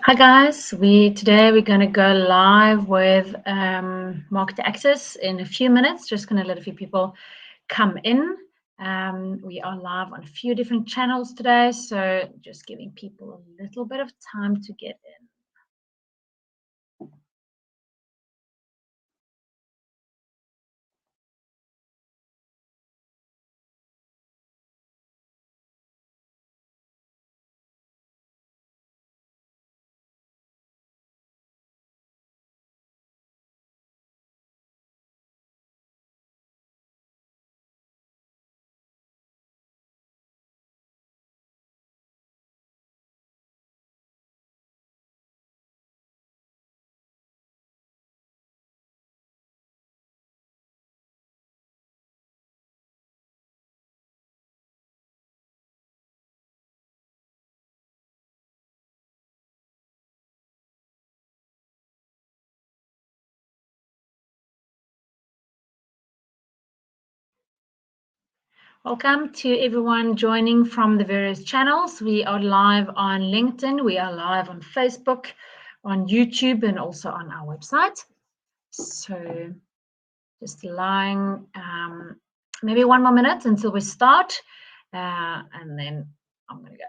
Hi guys, today we're going to go live with Market Access in a few minutes. Just going to let a few people come in. We are live on a few different channels today, so just giving people a little bit of time to get in. Welcome to everyone joining from the various channels. We are live on LinkedIn, we are live on Facebook, on YouTube, and also on our website. So just allowing maybe one more minute until we start, and then I'm going to go.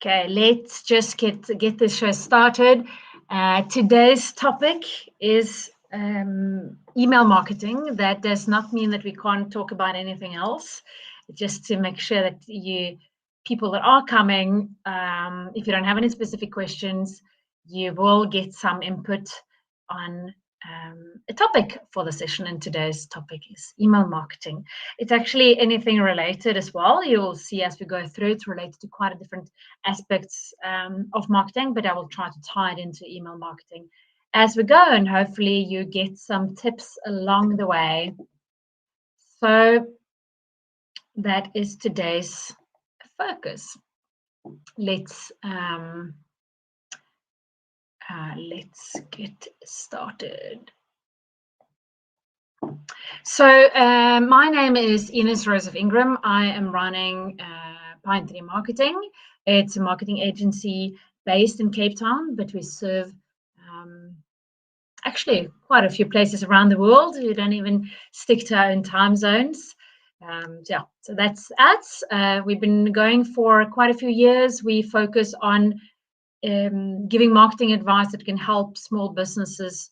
Okay, let's just get this show started. Today's topic is email marketing. That does not mean that we can't talk about anything else. Just to make sure that people that are coming, if you don't have any specific questions, you will get some input on a topic for the session. And today's topic is email marketing. It's actually anything related as well. You'll see as we go through, it's related to quite a different aspects of marketing, but I will try to tie it into email marketing as we go, and hopefully you get some tips along the way. So that is today's focus. Let's get started. So my name is Ines Rose of Ingram. I am running Pine Tree Marketing. It's a marketing agency based in Cape Town, but we serve actually quite a few places around the world. We don't even stick to our own time zones. So that's us. We've been going for quite a few years. We focus on giving marketing advice that can help small businesses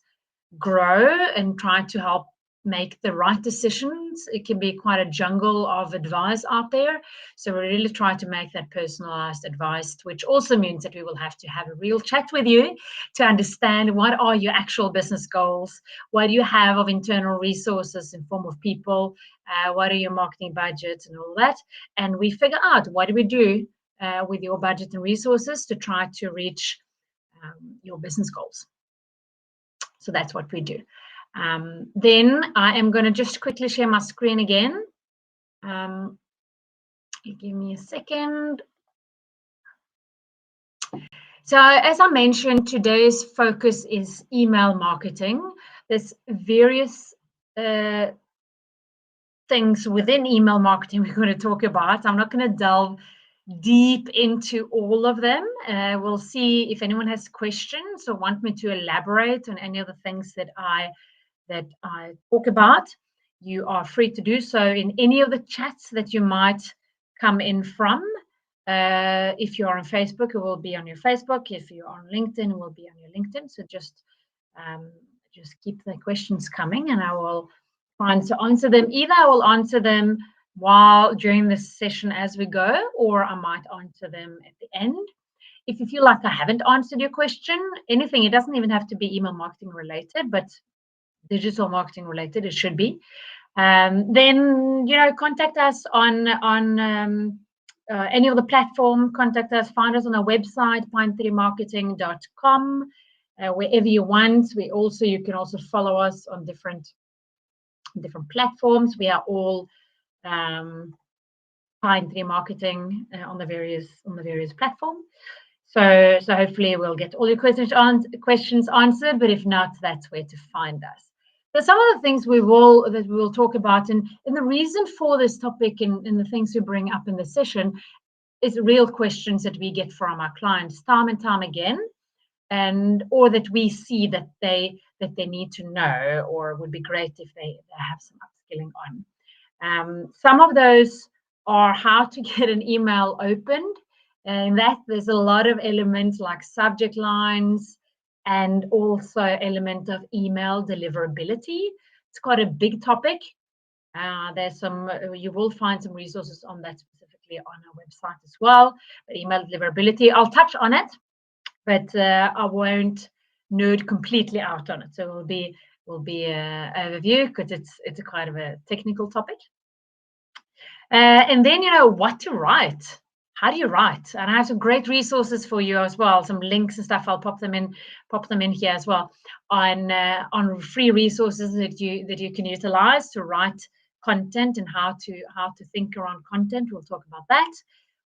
grow and try to help make the right decisions. It can be quite a jungle of advice out there. So we really try to make that personalized advice, which also means that we will have to have a real chat with you to understand what are your actual business goals, what do you have of internal resources in form of people, what are your marketing budgets and all that. And we figure out what do we do with your budget and resources to try to reach your business goals. So that's what we do. Then I am going to just quickly share my screen again. Give me a second. So as I mentioned, today's focus is email marketing. There's various things within email marketing we're going to talk about. I'm not going to delve deep into all of them. We'll see if anyone has questions or want me to elaborate on any of the things that I talk about. You are free to do so in any of the chats that you might come in from. If you're on Facebook, it will be on your Facebook. If you're on LinkedIn, it will be on your LinkedIn. So just keep the questions coming, and I will try to answer them. Either I will answer them during this session as we go, or I might answer them at the end. If you feel like I haven't answered your question, anything, it doesn't even have to be email marketing related, but digital marketing related, it should be. Then contact us on any of the platform. Contact us, find us on our website, pinetreemarketing.com. wherever you want. You can also follow us on different platforms. We are all Pine3 Marketing on the various platforms. So hopefully we'll get all your questions answered, but if not, that's where to find us. So some of the things we will talk about, and the reason for this topic and the things we bring up in the session is real questions that we get from our clients time and time again, or that we see that they need to know, or would be great if they have some upskilling on. Some of those are how to get an email opened, and that there's a lot of elements like subject lines and also element of email deliverability. It's quite a big topic. You will find some resources on that specifically on our website as well. But email deliverability, I'll touch on it, but I won't nerd completely out on it. So it will be an overview because it's a kind of a technical topic. And then, what to write. How do you write? And I have some great resources for you as well, some links and stuff. I'll pop them in here as well on free resources that you can utilize to write content and how to think around content. We'll talk about that.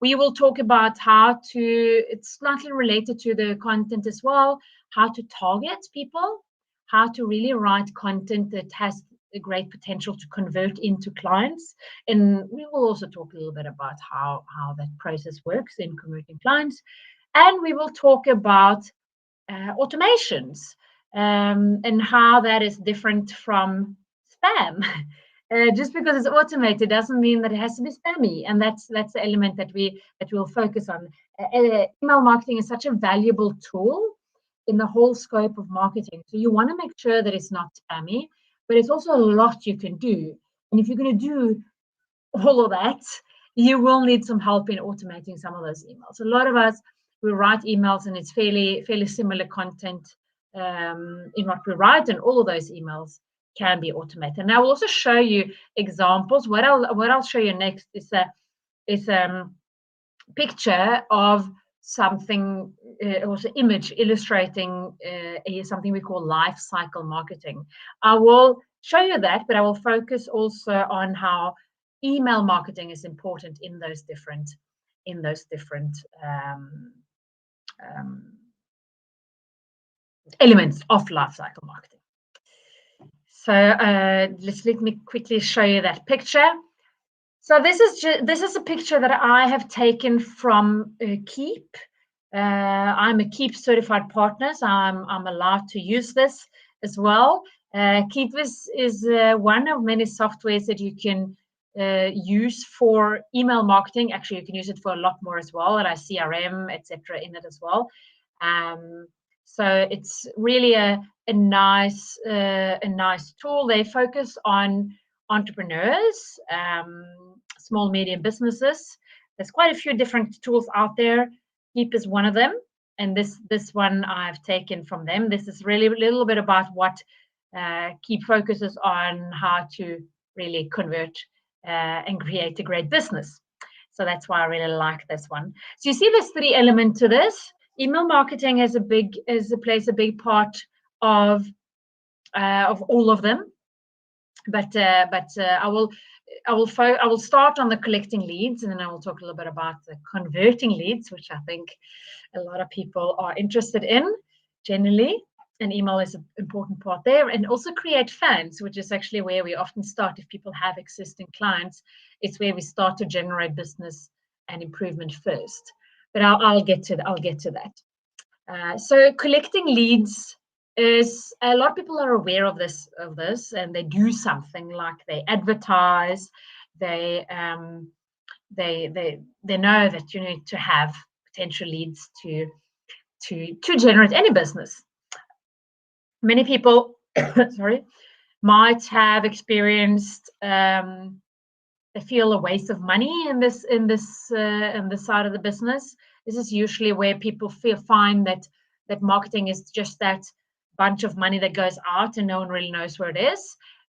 We will talk about it's slightly related to the content as well, how to target people, how to really write content that has a great potential to convert into clients. And we will also talk a little bit about how that process works in converting clients. And we will talk about automations and how that is different from spam. Just because it's automated doesn't mean that it has to be spammy, and that's the element that we'll focus on. Email marketing is such a valuable tool in the whole scope of marketing. So you want to make sure that it's not spammy, but it's also a lot you can do. And if you're going to do all of that, you will need some help in automating some of those emails. A lot of us, we write emails and it's fairly similar content in what we write, and all of those emails can be automated. And I will also show you examples. What I'll show you next is a picture of something, also image illustrating something we call life cycle marketing. I will show you that, but I will focus also on how email marketing is important in those different elements of life cycle marketing. So let me quickly show you that picture. So this is a picture that I have taken from Keep. I'm a Keep certified partner, so I'm allowed to use this as well. Keep is one of many softwares that you can use for email marketing. Actually, you can use it for a lot more as well, and I CRM, etc. in it as well. So it's really a nice tool. They focus on entrepreneurs, small, medium businesses. There's quite a few different tools out there. Keep is one of them, and this one I've taken from them. This is really a little bit about what Keep focuses on, how to really convert and create a great business. So that's why I really like this one. So you see there's 3 elements to this. Email marketing plays a big part of all of them. But I will start on the collecting leads, and then I will talk a little bit about the converting leads, which I think a lot of people are interested in generally. And email is an important part there, and also create fans, which is actually where we often start. If people have existing clients, it's where we start to generate business and improvement first. But I'll get to that. So collecting leads is, a lot of people are aware of this, and they do something like they advertise. They know that you need to have potential leads to generate any business. Many people, might have experienced they feel a waste of money in this side of the business. This is usually where people find that marketing is just that bunch of money that goes out and no one really knows where it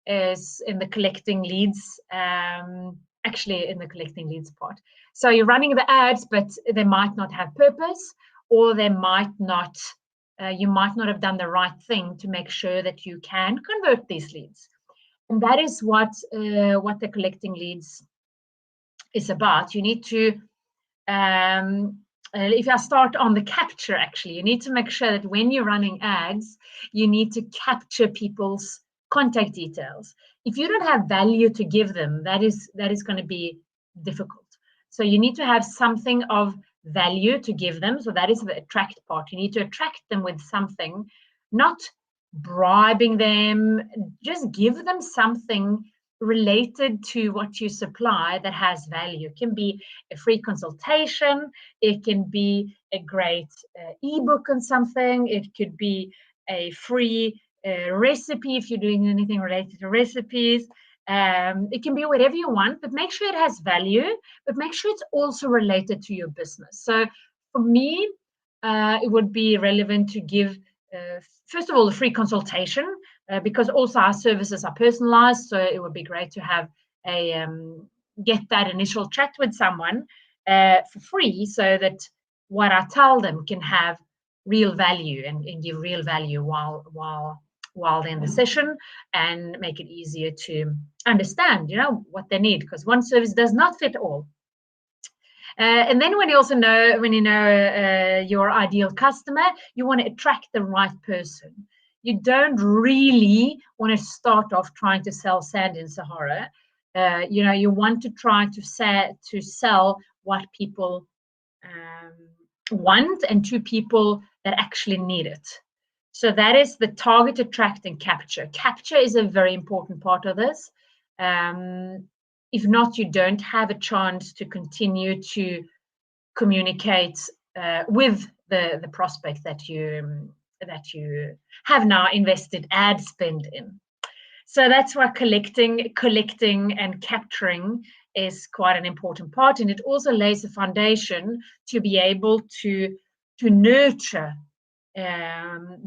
is in the collecting leads, actually in the collecting leads part. So you're running the ads, but they might not have purpose, or they might not you might not have done the right thing to make sure that you can convert these leads. And that is what the collecting leads is about. You need to, if I start on the capture, actually, you need to make sure that when you're running ads, you need to capture people's contact details. If you don't have value to give them, that is going to be difficult. So you need to have something of value to give them. So that is the attract part. You need to attract them with something, not bribing them. Just give them something related to what you supply that has value. It can be a free consultation, it can be a great ebook on something, it could be a free recipe if you're doing anything related to recipes. It can be whatever you want, but make sure it has value, but make sure it's also related to your business. So for me, it would be relevant to give, first of all, a free consultation, because also our services are personalized. So it would be great to have a get that initial chat with someone for free, so that what I tell them can have real value and give real value while they're in the session, and make it easier to understand, what they need, because one service does not fit all. And then when you know your ideal customer, you want to attract the right person. You don't really want to start off trying to sell sand in Sahara. You want to try to sell what people want, and to people that actually need it. So that is the target, attract, and capture. Capture is a very important part of this. If not, you don't have a chance to continue to communicate with the prospect that you have now invested ad spend in. So that's why collecting and capturing is quite an important part, and it also lays a foundation to be able to nurture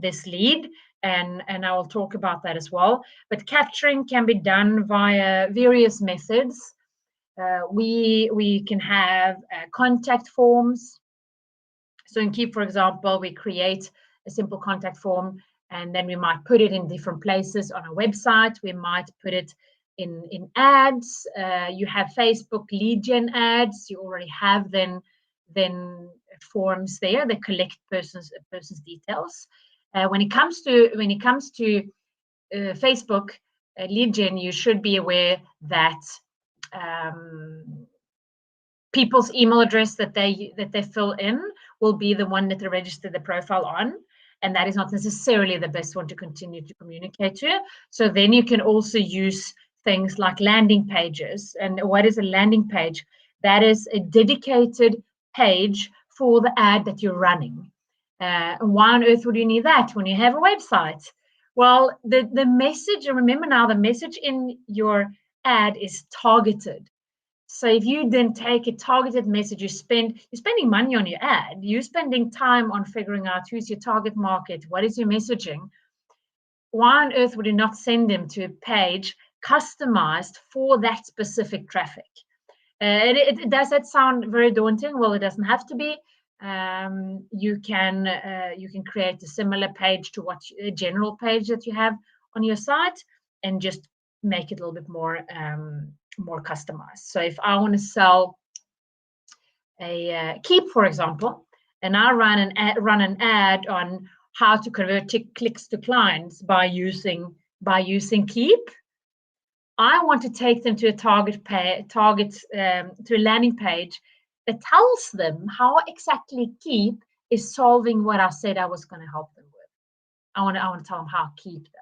this lead, and I will talk about that as well. But capturing can be done via various methods. We can have contact forms. So in Keap, for example, we create a simple contact form, and then we might put it in different places on a website. We might put it in ads. You have Facebook lead gen ads. You already have then forms there that collect person's details. When it comes to Facebook lead gen, you should be aware that people's email address that they fill in will be the one that they register the profile on, and that is not necessarily the best one to continue to communicate to. So then you can also use things like landing pages. And what is a landing page? That is a dedicated page for the ad that you're running. Why on earth would you need that when you have a website? Well, the message, and remember now, the message in your ad is targeted. So if you then take a targeted message, you're spending money on your ad, you're spending time on figuring out who's your target market, what is your messaging. Why on earth would you not send them to a page customized for that specific traffic? Does that sound very daunting? Well, it doesn't have to be. You can create a similar page to a general page that you have on your site, and just make it a little bit more customized. So if I want to sell a Keap, for example, and I run an ad on how to convert clicks to clients by using Keap, I want to take them to a to a landing page that tells them how exactly Keap is solving what I said I was going to help them with. I want to tell them how Keap does.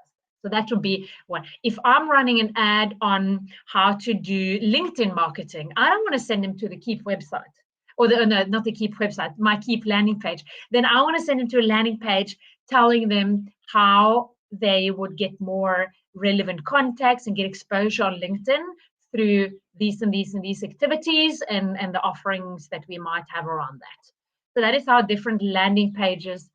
So that would be one. If I'm running an ad on how to do LinkedIn marketing, I don't want to send them to the Keap website, or not the Keap website, my Keap landing page. Then I want to send them to a landing page telling them how they would get more relevant contacts and get exposure on LinkedIn through these and these and these activities and the offerings that we might have around that. So that is how different landing pages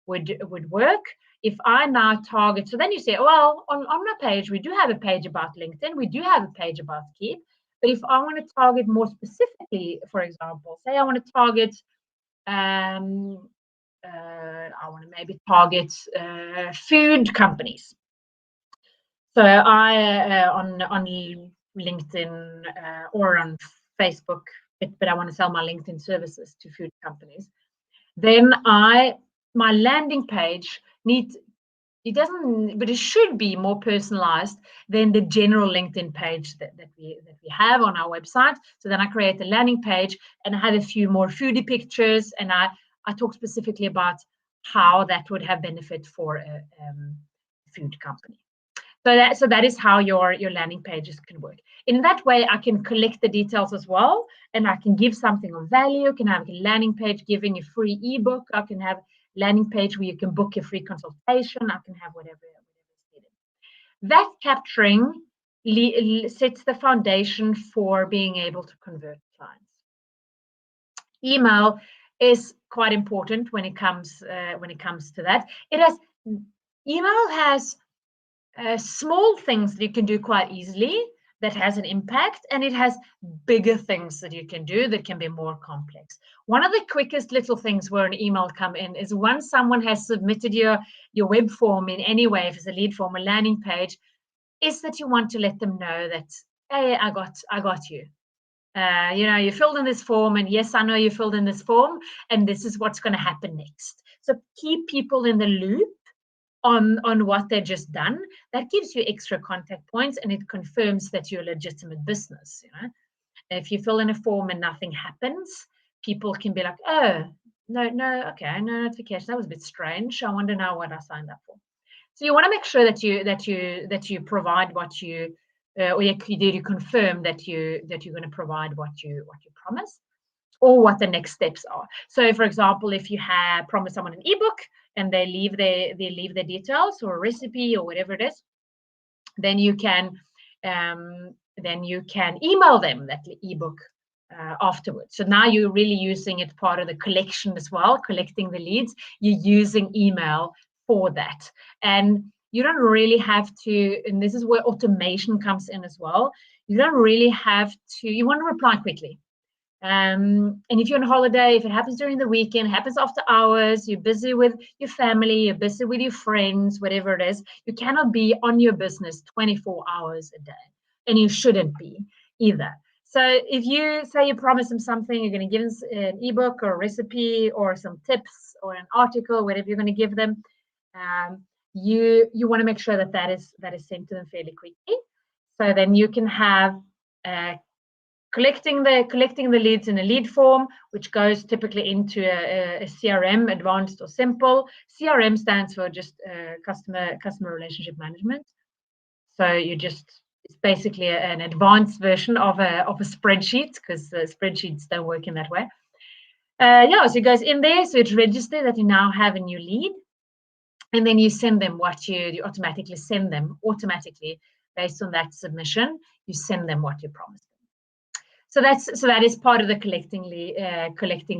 would work. If I now target, so then you say, well, on my page, we do have a page about LinkedIn, we do have a page about Keap, but if I want to target more specifically, for example, say I want to target I want to maybe target food companies. So I on LinkedIn or on Facebook, but I want to sell my LinkedIn services to food companies. Then my landing page needs, it doesn't, but it should be more personalized than the general LinkedIn page that we have on our website. So then I create a landing page and I have a few more foodie pictures, and I talk specifically about how that would have benefit for a food company. So that is how your landing pages can work. In that way, I can collect the details as well, and I can give something of value. I can have a landing page giving a free ebook. I can have landing page where you can book a free consultation. I can have whatever is needed. That capturing sets the foundation for being able to convert clients. Email is quite important when it comes to that. Email has small things that you can do quite easily that has an impact, and it has bigger things that you can do that can be more complex. One of the quickest little things where an email come in is once someone has submitted your web form in any way, if it's a lead form, a landing page, is that you want to let them know that, hey, I got you. You filled in this form, and yes, I know you filled in this form, and this is what's going to happen next. So keep people in the loop on what they've just done. That gives you extra contact points, and it confirms that you're a legitimate business. If you fill in a form and nothing happens, people can be like, oh, no, okay, no notification. That was a bit strange. I wonder now what I signed up for. So you want to make sure that you provide what you or you confirm that you're going to provide what you promise, or what the next steps are. So, for example, if you have promised someone an ebook and they leave their details or a recipe or whatever it is, then you can email them that ebook afterwards. So now you're really using it part of the collection as well, collecting the leads. You're using email for that, and you don't really have to. And this is where automation comes in as well. You don't really have to. You want to reply quickly. And if you're on holiday, if it happens during the weekend, happens after hours, you're busy with your family, you're busy with your friends, whatever it is, you cannot be on your business 24 hours a day, and you shouldn't be either. So if you say you promise them something, you're going to give them an ebook or a recipe or some tips or an article, whatever you're going to give them, you want to make sure that is sent to them fairly quickly. So then you can have collecting the leads in a lead form, which goes typically into a CRM, advanced or simple. CRM stands for just customer relationship management. So it's basically an advanced version of a spreadsheet, because spreadsheets don't work in that way. So it goes in there, so it's registered that you now have a new lead, and then you send them what you automatically send them based on that submission. You send them what you promised. So that is part of the collecting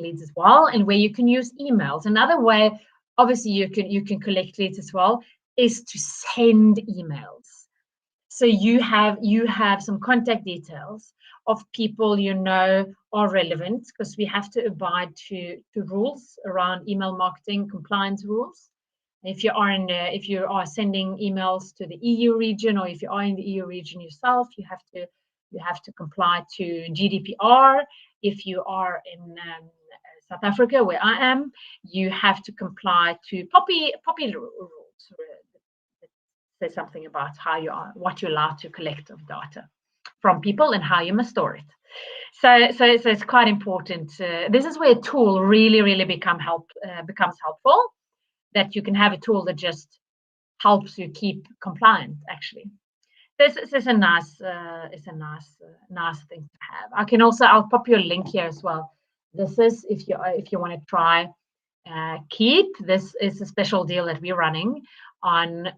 leads as well, and where you can use emails. Another way, obviously, you can collect leads as well, is to send emails. So you have some contact details of people are relevant, because we have to abide to rules around email marketing compliance rules. If you are sending emails to the EU region, or if you are in the EU region yourself, you have to comply to GDPR. If you are in South Africa, where I am, you have to comply to POPI rules that say something about what you're allowed to collect of data from people and how you must store it. So it's quite important. This is where a tool really becomes helpful. That you can have a tool that just helps you keep compliant. Actually, this is a nice thing to have. I'll pop you a link here as well. This is if you want to try Keep. This is a special deal that we're running on,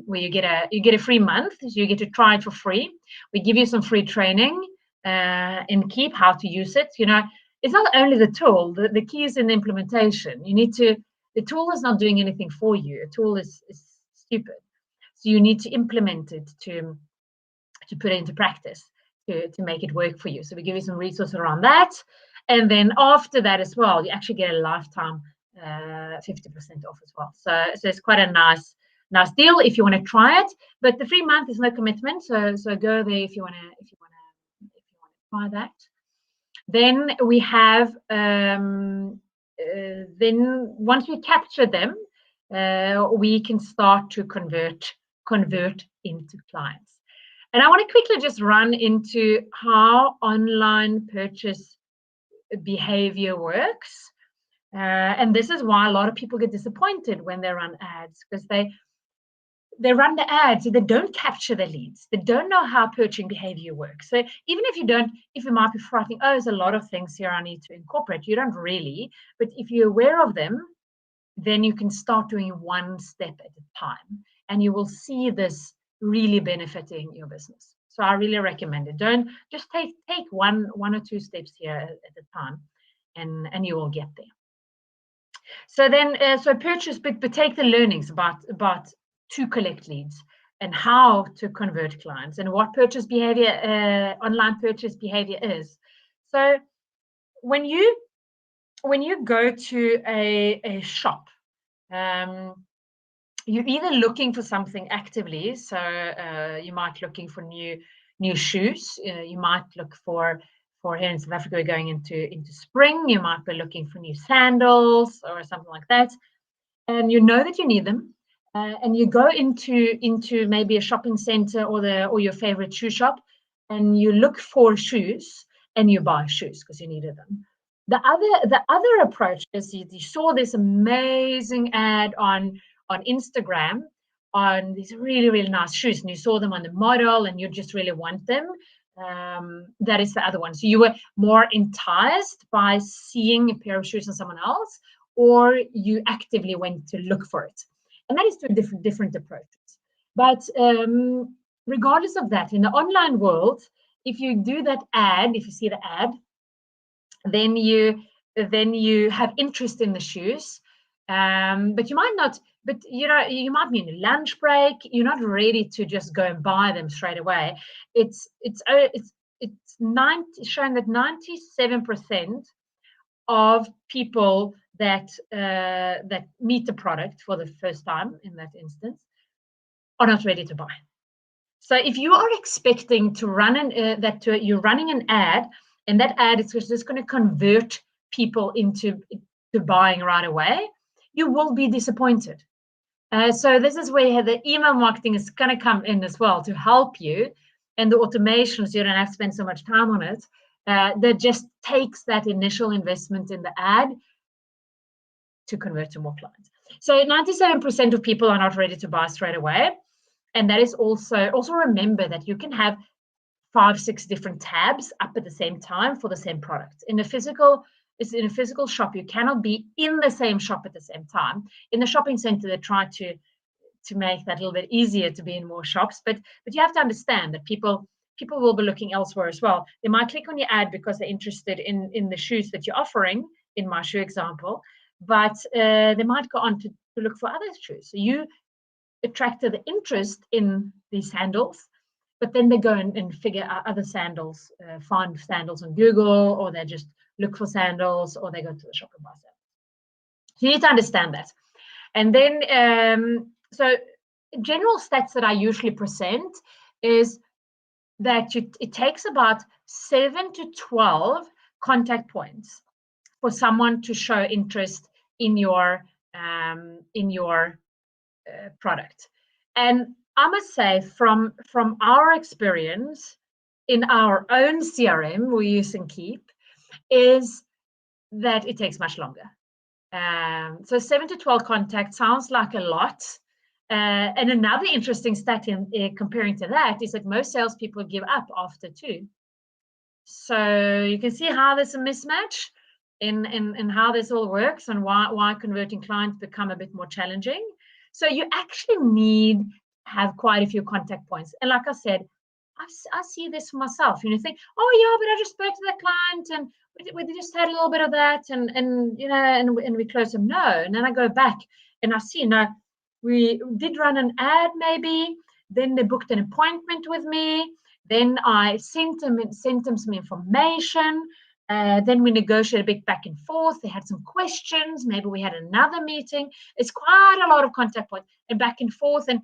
where you get a free month. So you get to try it for free. We give you some free training in Keep, how to use it. It's not only the tool. The key is in the implementation. The tool is not doing anything for you. A tool is stupid. So you need to implement it to put it into practice, to make it work for you. So we give you some resources around that. And then after that as well, you actually get a lifetime 50% off as well. So it's quite a nice deal if you want to try it. But the free month is no commitment, so go there if you want to try that. Then we have then once we capture them, we can start to convert into clients. And I want to quickly just run into how online purchase behavior works. And this is why a lot of people get disappointed when they run ads, because they run the ads and they don't capture the leads. They don't know how purchasing behavior works. So even if you might be frightened, oh, there's a lot of things here I need to incorporate. You don't really, but if you're aware of them, then you can start doing one step at a time, and you will see this really benefiting your business. So I really recommend it. Don't just take one or two steps here at a time, and you will get there. So then, so purchase, but take the learnings about to collect leads and how to convert clients and what purchase behavior, online purchase behavior is. So when you go to a shop, you're either looking for something actively. So you might be looking for new shoes. You might look for here in South Africa, we're going into spring. You might be looking for new sandals or something like that, and you know that you need them. And you go into maybe a shopping center or your favorite shoe shop, and you look for shoes and you buy shoes because you needed them. The other approach is you saw this amazing ad on Instagram on these really, really nice shoes, and you saw them on the model and you just really want them. That is the other one. So you were more enticed by seeing a pair of shoes on someone else, or you actively went to look for it. And that is two different approaches. But regardless of that, in the online world, if you do that ad, if you see the ad, then you have interest in the shoes, but you might not. But you might be in a lunch break. You're not ready to just go and buy them straight away. It's showing that 97% of people that meet the product for the first time in that instance are not ready to buy. So if you are expecting to run you're running an ad, and that ad is just going to convert people into buying right away, you will be disappointed. So this is where the email marketing is going to come in as well to help you, and the automations, you don't have to spend so much time on it. That just takes that initial investment in the ad to convert to more clients. So 97% of people are not ready to buy straight away. And that is also remember that you can have 5-6 different tabs up at the same time for the same product. In a physical shop, you cannot be in the same shop at the same time. In the shopping center, they try to make that a little bit easier to be in more shops, but you have to understand that people will be looking elsewhere as well. They might click on your ad because they're interested in the shoes that you're offering, in my shoe example, but they might go on to look for other shoes. So you attracted the interest in these sandals, but then they go and figure out other sandals, find sandals on Google, or they just look for sandals, or they go to the shop and buy sandals. So you need to understand that. And then, so general stats that I usually present is that it takes about 7 to 12 contact points for someone to show interest in your product. And I must say, from our experience in our own CRM we use in Keep, is that it takes much longer. So 7 to 12 contacts sounds like a lot. And another interesting stat in comparing to that is that most salespeople give up after 2. So you can see how there's a mismatch in how this all works, and why converting clients become a bit more challenging. So you actually need to have quite a few contact points. And like I said, I see this for myself. You think, oh yeah, but I just spoke to the client and we just had a little bit of that, and we closed them. No, and then I go back and I see, we did run an ad maybe, then they booked an appointment with me, then I sent them some information, Then we negotiated a bit back and forth. They had some questions. Maybe we had another meeting. It's quite a lot of contact points and back and forth. And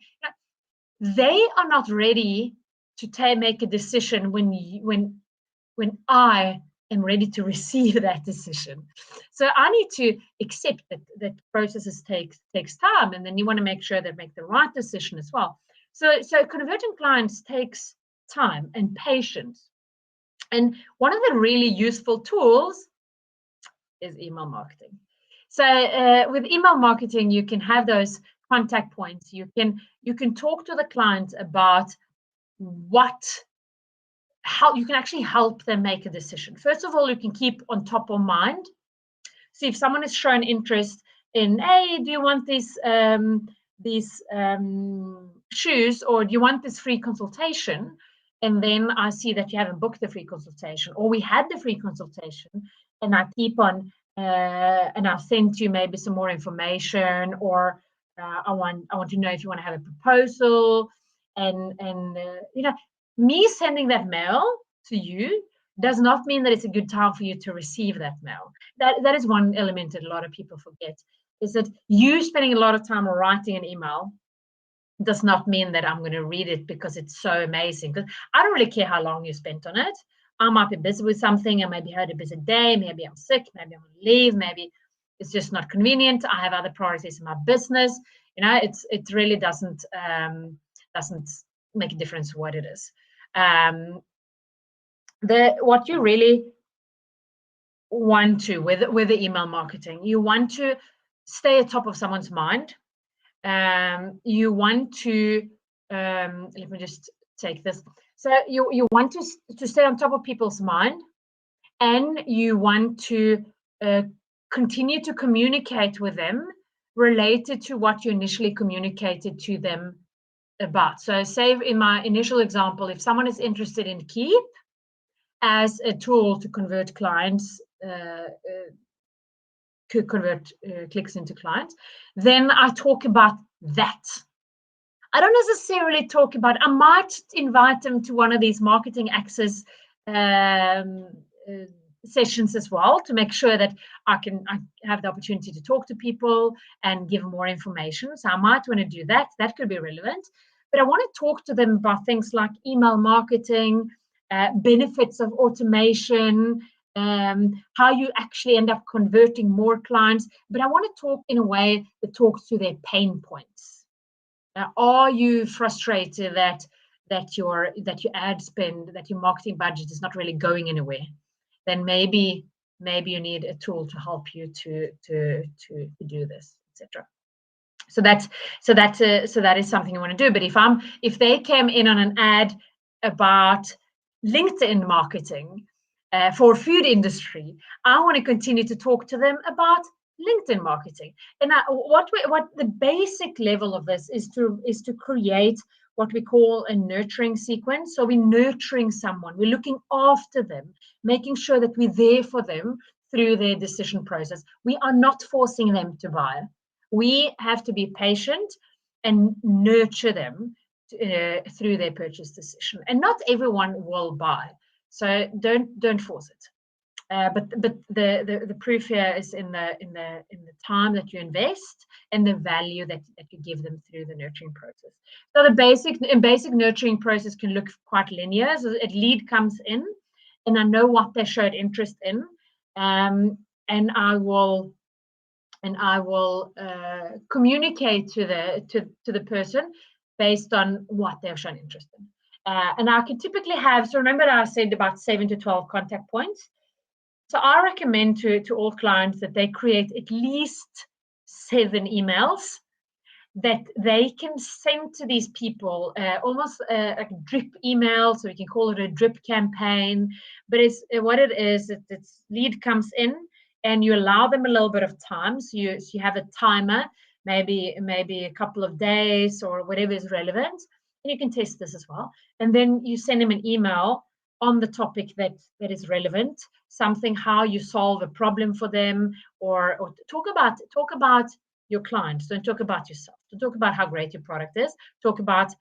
they are not ready to make a decision when I am ready to receive that decision. So I need to accept that processes takes time, and then you want to make sure they make the right decision as well. So converting clients takes time and patience. And one of the really useful tools is email marketing. So with email marketing, you can have those contact points. You can talk to the client about how you can actually help them make a decision. First of all, you can keep on top of mind. See if someone has shown interest in, hey, do you want these shoes, or do you want this free consultation? And then I see that you haven't booked the free consultation, or we had the free consultation, and I keep on and I've sent you maybe some more information, or I want to know if you want to have a proposal, and me sending that mail to you does not mean that it's a good time for you to receive that mail. That is one element that a lot of people forget, is that you spending a lot of time writing an email does not mean that I'm going to read it because it's so amazing. Because I don't really care how long you spent on it. I might be busy with something. I maybe had a busy day. Maybe I'm sick. Maybe I'm on leave. Maybe it's just not convenient. I have other priorities in my business. It really doesn't make a difference what it is. What you really want to with the email marketing, you want to stay at top of someone's mind. You want to let me just take this. So you want to stay on top of people's mind, and you want to continue to communicate with them related to what you initially communicated to them about. So say in my initial example, if someone is interested in Keep as a tool to convert clients, convert clicks into clients, then I talk about that. I don't necessarily talk about, I might invite them to one of these marketing access sessions as well, to make sure that I have the opportunity to talk to people and give them more information. So I might want to do that. That could be relevant. But I want to talk to them about things like email marketing, benefits of automation, how you actually end up converting more clients. But I want to talk in a way that talks to their pain points. Are you frustrated that your ad spend, that your marketing budget is not really going anywhere? Then maybe you need a tool to help you to do this, etc. So that is something you want to do. But if they came in on an ad about LinkedIn marketing for food industry, I want to continue to talk to them about LinkedIn marketing. And what the basic level of this is to create what we call a nurturing sequence. So we're nurturing someone, we're looking after them, making sure that we're there for them through their decision process. We are not forcing them to buy. We have to be patient and nurture them through their purchase decision. And not everyone will buy, so don't force it. But the proof here is in the time that you invest and the value that you give them through the nurturing process. So the basic nurturing process can look quite linear. So a lead comes in, and I know what they showed interest in, and I will communicate to the person based on what they've shown interest in. And I can typically have, so remember I said about 7 to 12 contact points. So I recommend to all clients that they create at least 7 emails that they can send to these people, almost like a drip email. So we can call it a drip campaign. But what it is, it's lead comes in, and you allow them a little bit of time. So you have a timer, maybe a couple of days or whatever is relevant. And you can test this as well. And then you send them an email on the topic that is relevant, something how you solve a problem for them, or talk about your clients. Don't talk about yourself. Don't talk about how great your product is. Talk about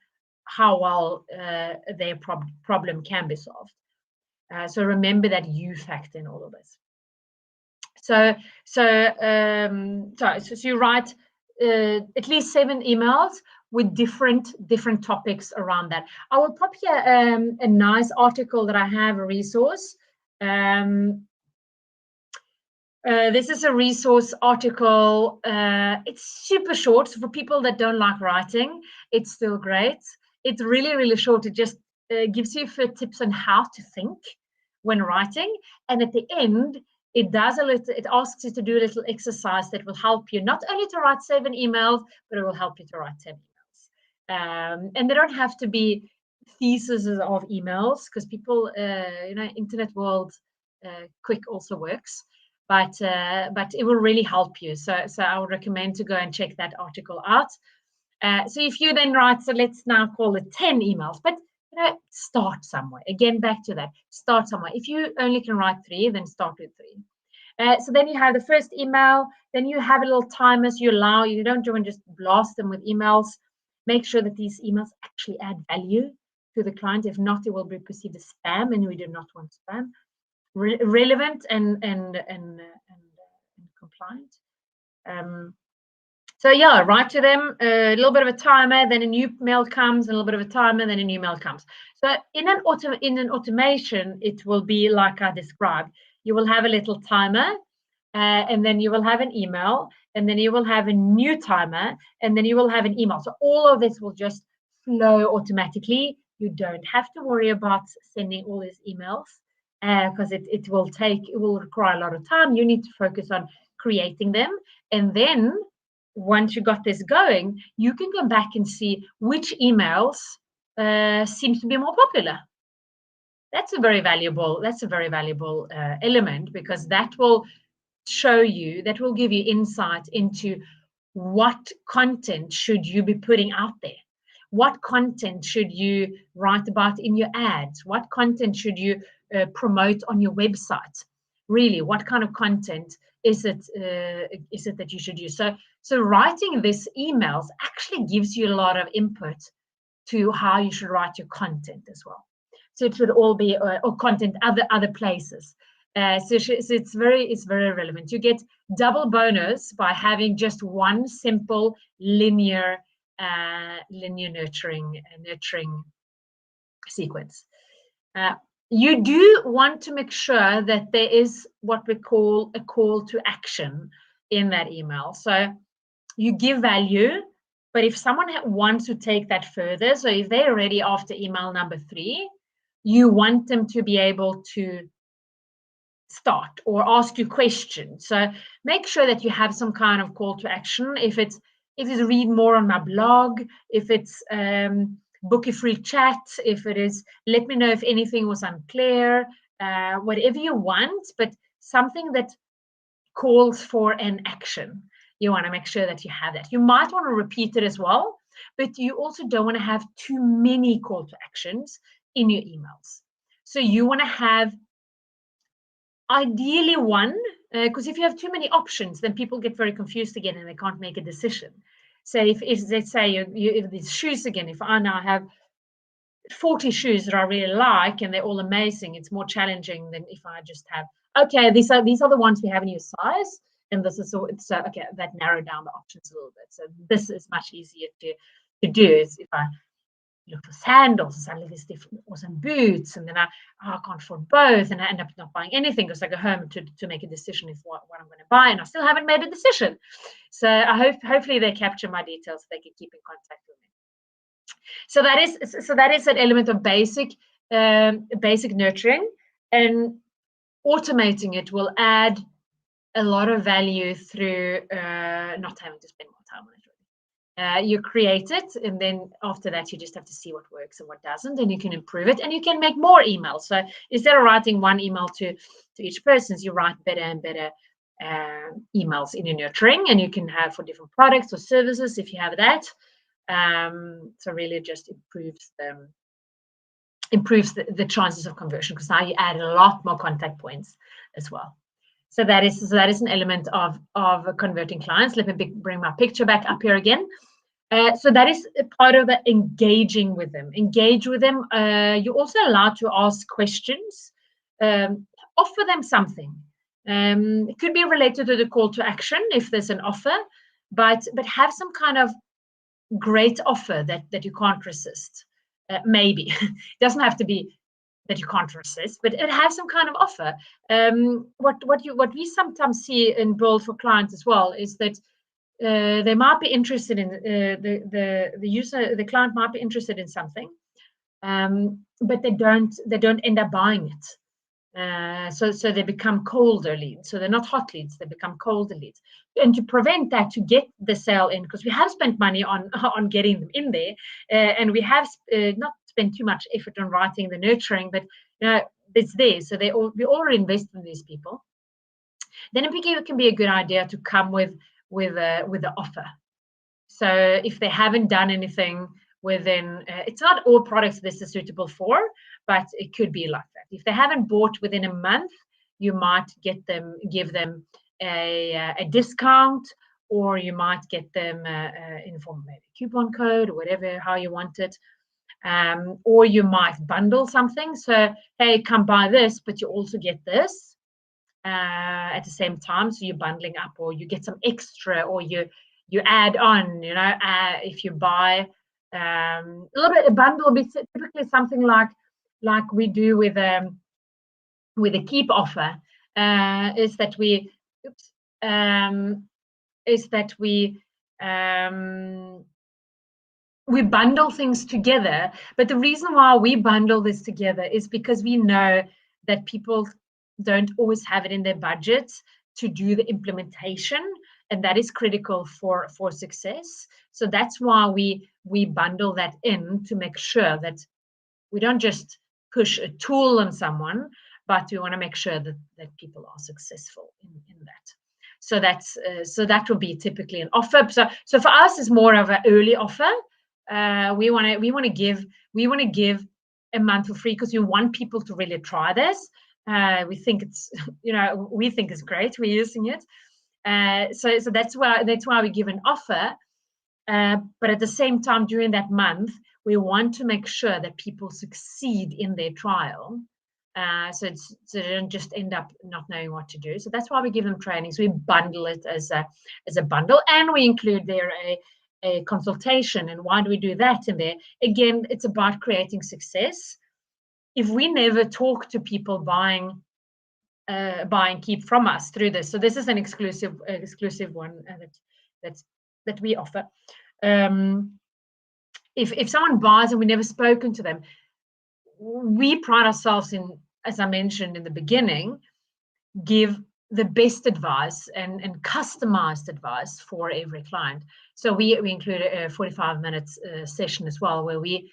how well their problem can be solved. So remember that you factor in all of this. So you write at least 7 emails with different topics around that. I will pop here a nice article that I have, a resource. This is a resource article. It's super short, so for people that don't like writing, it's still great. It's really short. It just gives you tips on how to think when writing, and at the end, it asks you to do a little exercise that will help you not only to write 7 emails, but it will help you to write 10 emails. And they don't have to be theses of emails, because people, internet world, quick also works. But it will really help you. So I would recommend to go and check that article out. So if you then write, so let's now call it 10 emails, but start somewhere. Again, back to that. Start somewhere. If you only can write 3, then start with 3. So then you have the first email. Then you have a little timer. So you don't just blast them with emails. Make sure that these emails actually add value to the client. If not, it will be perceived as spam, and we do not want spam. Relevant and compliant. So yeah, write to them, a little bit of a timer, then a new mail comes, a little bit of a timer, then a new mail comes. So in an automation, it will be like I described. You will have a little timer, and then you will have an email, and then you will have a new timer, and then you will have an email. So all of this will just flow automatically. You don't have to worry about sending all these emails, because it will require a lot of time. You need to focus on creating them, and then once you got this going, you can go back and see which emails seems to be more popular. That's a very valuable element, because that will give you insight into what content should you be putting out there. What content should you write about in your ads? What content should you promote on your website? Really, what kind of content is it that you should use? So writing these emails actually gives you a lot of input to how you should write your content as well. So it should all be or content other places. So it's very relevant. You get double bonus by having just one simple linear nurturing sequence. You do want to make sure that there is what we call a call to action in that email. So you give value, but if someone wants to take that further, so if they're already after email number 3, you want them to be able to start or ask you questions. So make sure that you have some kind of call to action. If it's read more on my blog, if it's book a free chat, if it is let me know if anything was unclear, whatever you want, but something that calls for an action. You want to make sure that you have that. You might want to repeat it as well, but you also don't want to have too many call to actions in your emails. So you want to have ideally one, because if you have too many options, then people get very confused again and they can't make a decision. So if let's say if these shoes again, if I now have 40 shoes that I really like and they're all amazing, it's more challenging than if I just have, okay, these are the ones we have in your size, and this is okay, that narrowed down the options a little bit. So this is much easier to do. Is if I look for sandals, suddenly there's different awesome boots, and then I can't afford both, and I end up not buying anything because I go home to make a decision if what I'm going to buy, and I still haven't made a decision. So I hopefully they capture my details so they can keep in contact with me. So that is an element of basic nurturing, and automating it will add a lot of value through not having to spend more time on it. You create it, and then after that you just have to see what works and what doesn't, and you can improve it, and you can make more emails. So instead of writing one email to each person, you write better and better emails in your nurturing, and you can have for different products or services if you have that. So really just improves the chances of conversion, because now you add a lot more contact points as well. So that is an element of converting clients. Let me bring my picture back up here again. So that is a part of engaging with them. Engage with them. You're also allowed to ask questions offer them something. It could be related to the call to action if there's an offer, but have some kind of great offer that you can't resist. Maybe it doesn't have to be that you can't resist, but it has some kind of offer. What we sometimes see and build for clients as well is that they might be interested in the client might be interested in something, but they don't end up buying it. So they become colder leads. So they're not hot leads, they become colder leads. And to prevent that, to get the sale in, because we have spent money on getting them in there, and we have not spent too much effort on writing the nurturing, but it's there. So we already invest in these people. Then it can be a good idea to come with the offer. So if they haven't done anything within, it's not all products this is suitable for, but it could be like that. If they haven't bought within a month, you might give them a discount, or you might get them in the form of maybe a coupon code or whatever, how you want it. Or you might bundle something. So, hey, come buy this, but you also get this at the same time. So you're bundling up, or you get some extra, or you add on, if you buy a little bit, a bundle will be typically something like we do with a keep offer, is that we bundle things together. But the reason why we bundle this together is because we know that people don't always have it in their budgets to do the implementation, and that is critical for success. So that's why we bundle that in, to make sure that we don't just push a tool on someone, but we want to make sure that people are successful in that. So that will be typically an offer. So for us, it's more of an early offer. We want to give a month for free, because we want people to really try this. We think it's great. We're using it. So that's why we give an offer. But at the same time, during that month, we want to make sure that people succeed in their trial. So they don't just end up not knowing what to do. So that's why we give them trainings. We bundle it as a bundle, and we include there a consultation. And why do we do that in there? Again, it's about creating success. If we never talk to people buying keep from us through this, so this is an exclusive one that we offer. If someone buys and we never spoken to them, we pride ourselves in, as I mentioned in the beginning, give the best advice and customized advice for every client. So we include a 45-minute session as well, where we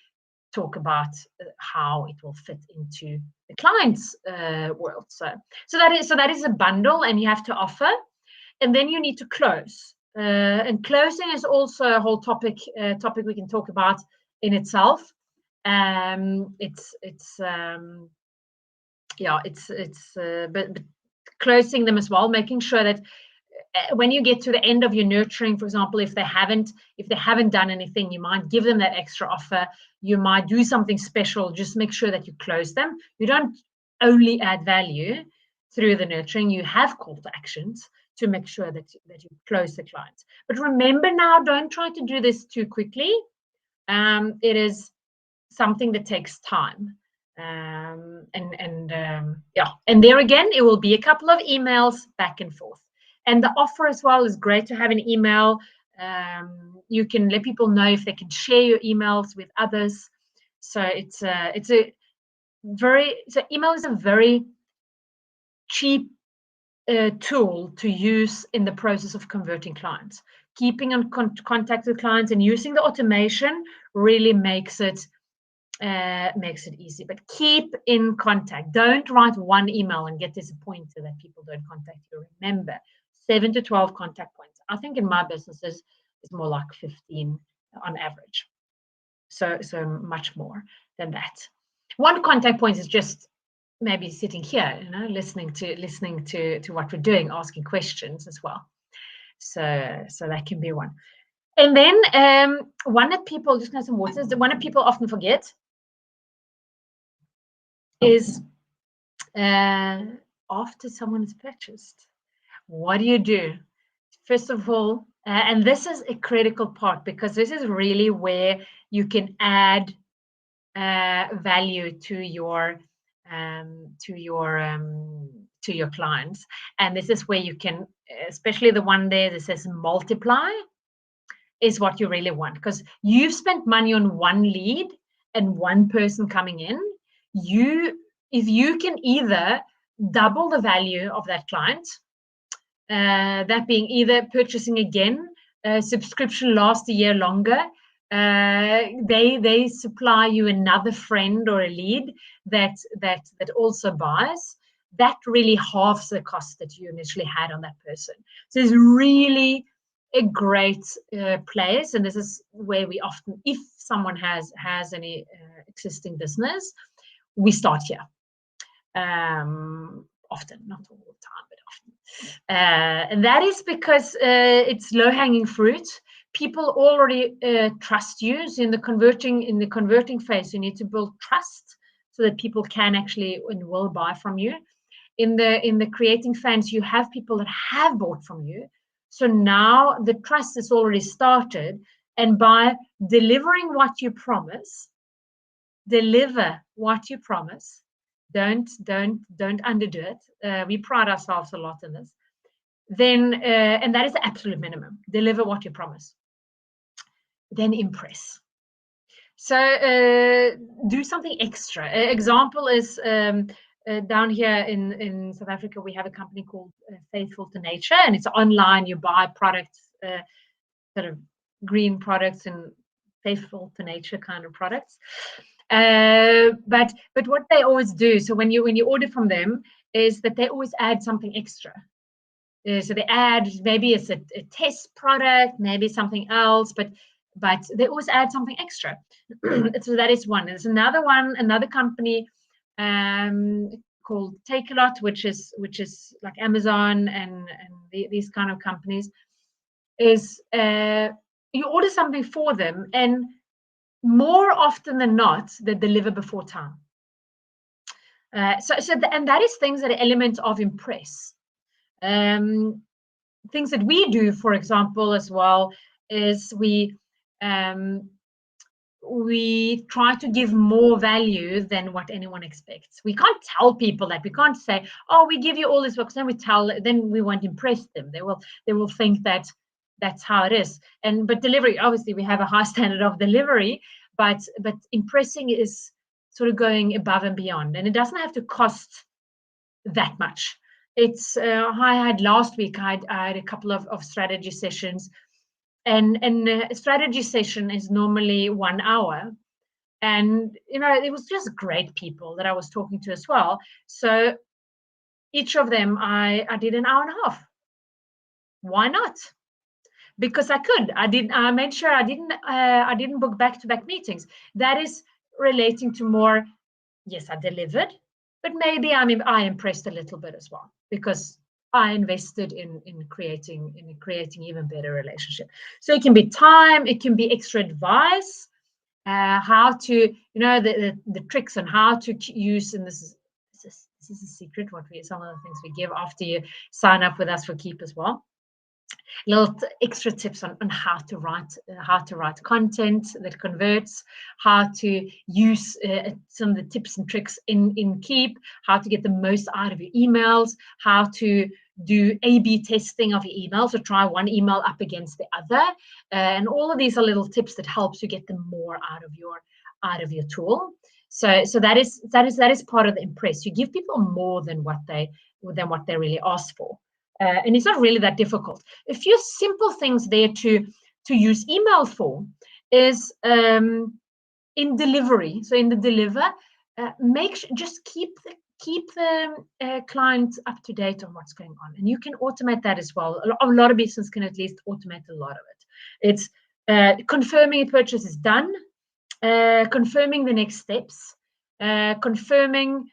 talk about how it will fit into the client's world. So that is a bundle, and you have to offer, and then you need to close. And closing is also a whole topic we can talk about in itself. But closing them as well, making sure that when you get to the end of your nurturing, for example, if they haven't done anything, you might give them that extra offer. You might do something special. Just make sure that you close them. You don't only add value through the nurturing. You have call to actions to make sure that you close the clients. But remember now, don't try to do this too quickly. It is something that takes time. And there again, it will be a couple of emails back and forth. And the offer as well is great to have an email. You can let people know if they can share your emails with others. So email is a very cheap tool to use in the process of converting clients. Keeping in contact with clients and using the automation really makes it easy. But keep in contact. Don't write one email and get disappointed that people don't contact you. Remember, 7 to 12 contact points. I think in my businesses it's more like 15 on average. So much more than that. One contact point is just maybe sitting here, listening to what we're doing, asking questions as well. So that can be one. And then one that people, just have some water, one that people often forget is After someone is purchased, what do you do? First of all, and this is a critical part, because this is really where you can add value to your clients, and this is where you can, especially the one there that says multiply, is what you really want, because you've spent money on one lead and one person coming in. If you can either double the value of that client, that being either purchasing again, subscription lasts a year longer, they supply you another friend or a lead that also buys, that really halves the cost that you initially had on that person. So it's really a great place, and this is where we often, if someone has any existing business, we start here. Often, not all the time, but often. And that is because it's low-hanging fruit. People already trust you. So in the converting phase, you need to build trust so that people can actually and will buy from you. In the creating phase, you have people that have bought from you. So now the trust is already started, and by delivering what you promise, deliver what you promise. Don't underdo it. We pride ourselves a lot in this. Then, and that is the absolute minimum. Deliver what you promise. Then impress. So do something extra. Example is down here in South Africa, we have a company called Faithful to Nature, and it's online. You buy products, sort of green products and faithful to nature kind of products. But what they always do, so when you order from them, is that they always add something extra. So they add, maybe it's a test product, maybe something else, but they always add something extra. So that is one. There's another one, another company called Takealot, which is like Amazon and these kind of companies. Is you order something for them, and more often than not, they deliver before time. And that is things that are elements of impress. Things that we do, for example, as well, is we try to give more value than what anyone expects. We can't tell people that. We can't say, "Oh, we give you all this," because then we won't impress them. They will think that that's how it is. But delivery, obviously, we have a high standard of delivery, but impressing is sort of going above and beyond, and it doesn't have to cost that much. It's I had last week. I had a couple of strategy sessions, and a strategy session is normally 1 hour, and it was just great people that I was talking to as well. So each of them, I did an hour and a half. Why not? Because I could. I made sure I didn't book back-to-back meetings. That is relating to more, yes, I delivered, but maybe I impressed a little bit as well, because I invested in creating even better relationship. So it can be time, it can be extra advice, how to, the tricks on how to use, and this is a secret, some of the things we give after you sign up with us for Keep as well. Little extra tips on how to write content that converts, how to use some of the tips and tricks in Keep, how to get the most out of your emails, how to do A/B testing of your emails, so try one email up against the other, and all of these are little tips that helps you get the more out of your tool. So that is part of the impress. You give people more than what they really ask for. And it's not really that difficult. A few simple things there to use email for is in delivery. So in the deliver, just keep the client up to date on what's going on, and you can automate that as well. A lot of business can at least automate a lot of it. It's confirming a purchase is done, confirming the next steps, confirming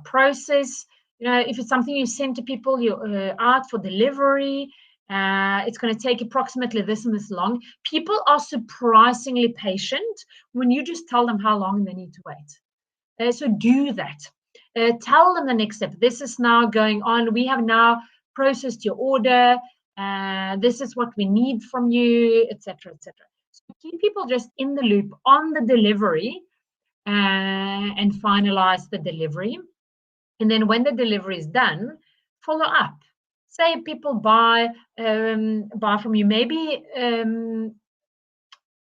process. If it's something you send to people, you're out for delivery, it's going to take approximately this and this long. People are surprisingly patient when you just tell them how long they need to wait. So do that. tell them the next step. This is now going on. We have now processed your order. This is what we need from you, etc., etc. So keep people just in the loop on the delivery and finalize the delivery. And then when the delivery is done, follow up. Say people buy from you, maybe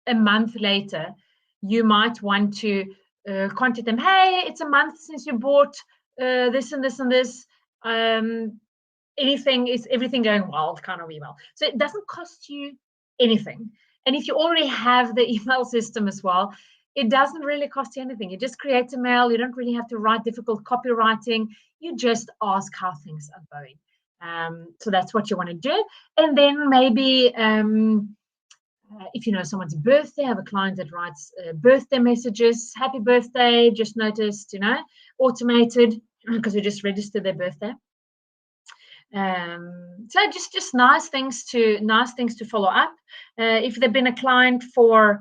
a month later, you might want to contact them. Hey, it's a month since you bought this and this and this. Is everything going well? Kind of email. So it doesn't cost you anything. And if you already have the email system as well, it doesn't really cost you anything. You just create a mail. You don't really have to write difficult copywriting. You just ask how things are going. So that's what you want to do. And then maybe if you know someone's birthday, I have a client that writes birthday messages. Happy birthday, just noticed, automated because we just registered their birthday. So just nice things to follow up. If they've been a client for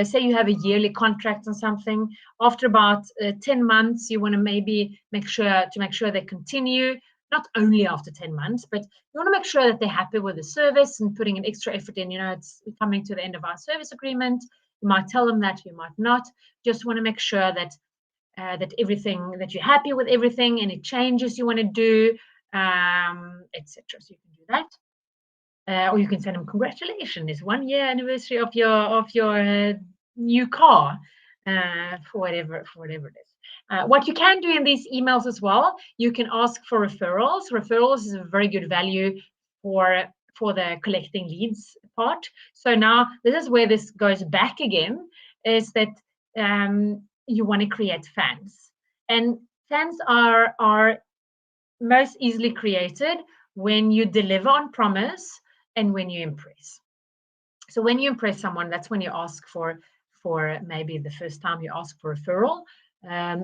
say you have a yearly contract on something, after about 10 months, you want to maybe make sure they continue, not only after 10 months, but you want to make sure that they're happy with the service and putting an extra effort in. It's coming to the end of our service agreement. You might tell them that, you might not. Just want to make sure that that you're happy with everything, any changes you want to do, etc. So you can do that, or you can send them congratulations, it's 1 year anniversary of your new car, for whatever it is. What you can do in these emails as well, you can ask for referrals. Referrals is a very good value for the collecting leads part. So now this is where this goes back again, is that you want to create fans, and fans are most easily created when you deliver on promise and when you impress. So when you impress someone, that's when you ask for maybe the first time you ask for referral.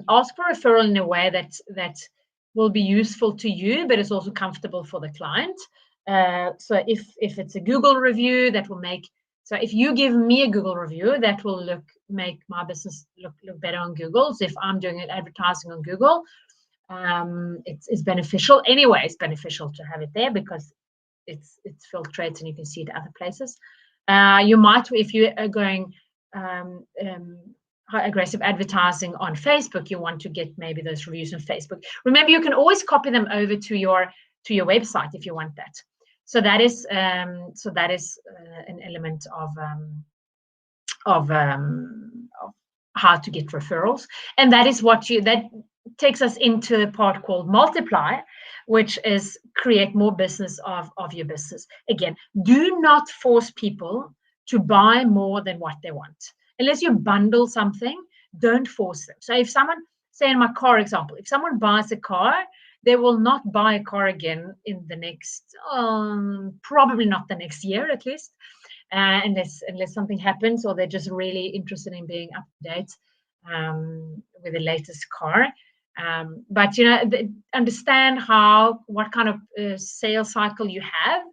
Ask for referral in a way that will be useful to you, but is also comfortable for the client. So if it's a Google review, that will make, so if you give me a Google review, that will make my business look better on Google. So if I'm doing advertising on Google, it's beneficial. Anyway, it's beneficial to have it there because it's filtrates and you can see it other places. You might, if you are going aggressive advertising on Facebook, you want to get maybe those reviews on Facebook. Remember, you can always copy them over to your website if you want that. So that is an element of how to get referrals, and that is that takes us into the part called multiply, which is create more business of your business. Again, do not force people to buy more than what they want. Unless you bundle something, don't force them. So if someone, say in my car example, if someone buys a car, they will not buy a car again in the next, probably not the next year at least, unless something happens, or they're just really interested in being up to date with the latest car. But understand what kind of sales cycle you have.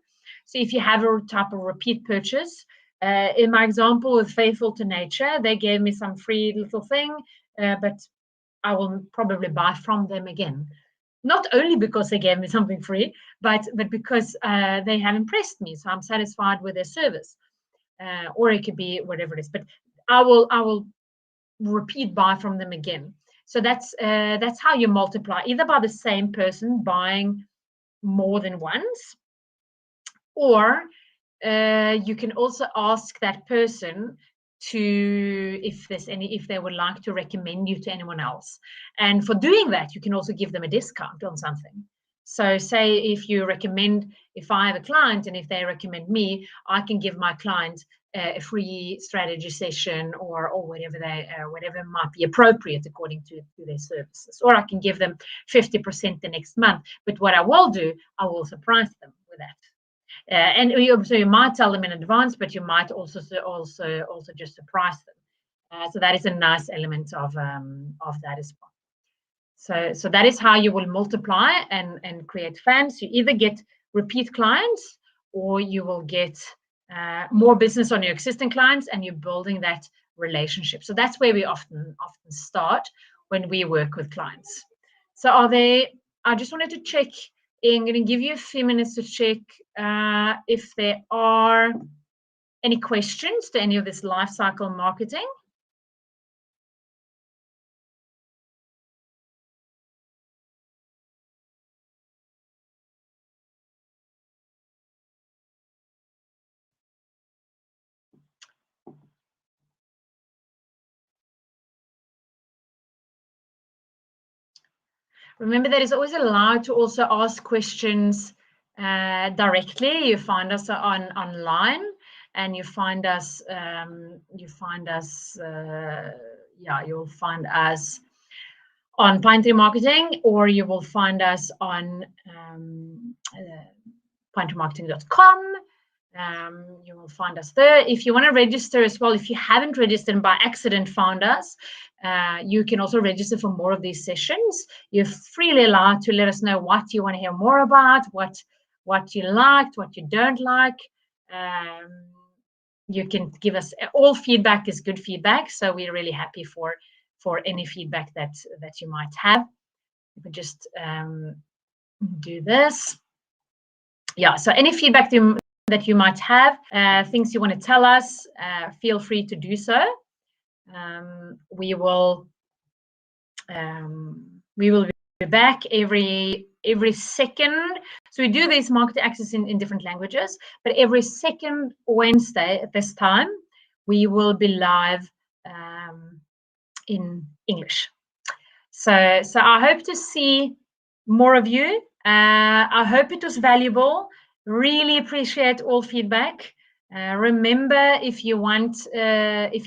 So if you have a type of repeat purchase, in my example with Faithful to Nature, they gave me some free little thing, but I will probably buy from them again. Not only because they gave me something free, but because they have impressed me, so I'm satisfied with their service. Or it could be whatever it is, but I will repeat buy from them again. So that's how you multiply, either by the same person buying more than once, or you can also ask that person to, if they would like to recommend you to anyone else. And for doing that, you can also give them a discount on something. So say if I have a client and if they recommend me, I can give my client a free strategy session or whatever might be appropriate according to their services. Or I can give them 50% the next month. But what I will do, I will surprise them with that. And so you might tell them in advance, but you might also just surprise them. So that is a nice element of that as well. So that is how you will multiply and create fans. You either get repeat clients, or you will get more business on your existing clients, and you're building that relationship. So that's where we often start when we work with clients. So I just wanted to check. I'm going to give you a few minutes to check if there are any questions to any of this life cycle marketing. Remember that it's always allowed to also ask questions directly. You find us online, and you find us. You'll find us on Pine Tree Marketing, or you will find us on pinetreemarketing.com. You will find us there. If you want to register as well, if you haven't registered and by accident found us, you can also register for more of these sessions. You're freely allowed to let us know what you want to hear more about, what you liked, what you don't like. You can give us all feedback is good feedback, so we're really happy for any feedback that you might have. You can just do this. Yeah, so any feedback that you might have, things you want to tell us, feel free to do so. We will be back every second. So we do this market access in different languages, but every second Wednesday at this time, we will be live in English. So I hope to see more of you. I hope it was valuable. Really appreciate all feedback. Remember, if you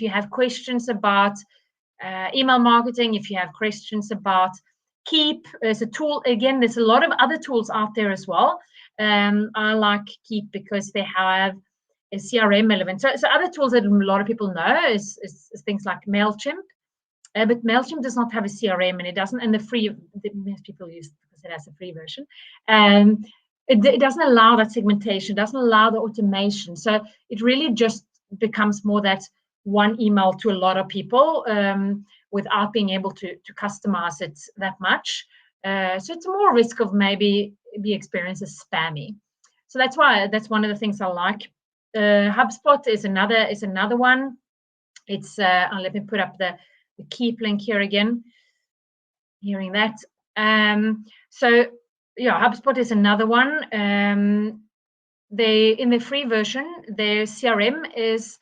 have questions about email marketing, if you have questions about Keap, there's a tool. Again, there's a lot of other tools out there as well. I like Keap because they have a CRM element. So other tools that a lot of people know is things like MailChimp. But MailChimp does not have a CRM, and it doesn't, and most people use it because it has a free version. It doesn't allow that segmentation, doesn't allow the automation. So it really just becomes more that one email to a lot of people without being able to customize it that much. So it's more risk of maybe be experienced as spammy. So that's one of the things I like. HubSpot is another one. It's let me put up the Keap link here again. Hearing that. So yeah, HubSpot is another one. In the free version, their CRM is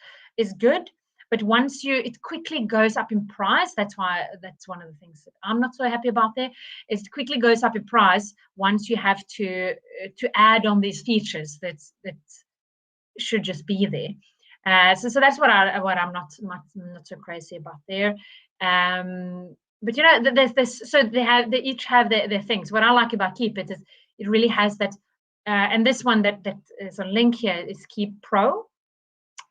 good, but once it quickly goes up in price. That's one of the things that I'm not so happy about there. Is it quickly goes up in price once you have to add on these features that should just be there. So that's what I'm not so crazy about there. But there's this. So they each have their things. What I like about Keap is it really has that. And this one that is a link here is Keap Pro.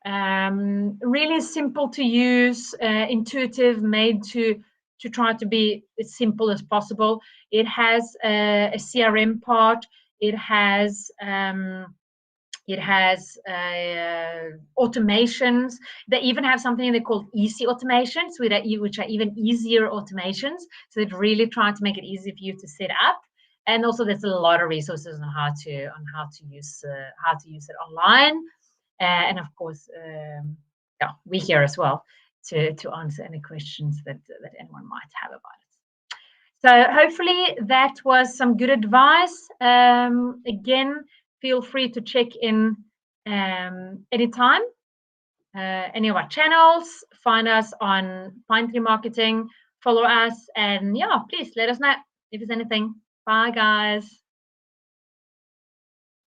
Really simple to use, intuitive, made to try to be as simple as possible. It has a CRM part. It has automations. They even have something they call easy automations, which are even easier automations. So they really try to make it easy for you to set up. And also, there's a lot of resources on how to use it online. And of course, we're here as well to answer any questions that anyone might have about it. So hopefully that was some good advice. Again, feel free to check in anytime. Any of our channels, find us on Pine Tree Marketing, follow us, and please let us know if there's anything. Bye, guys.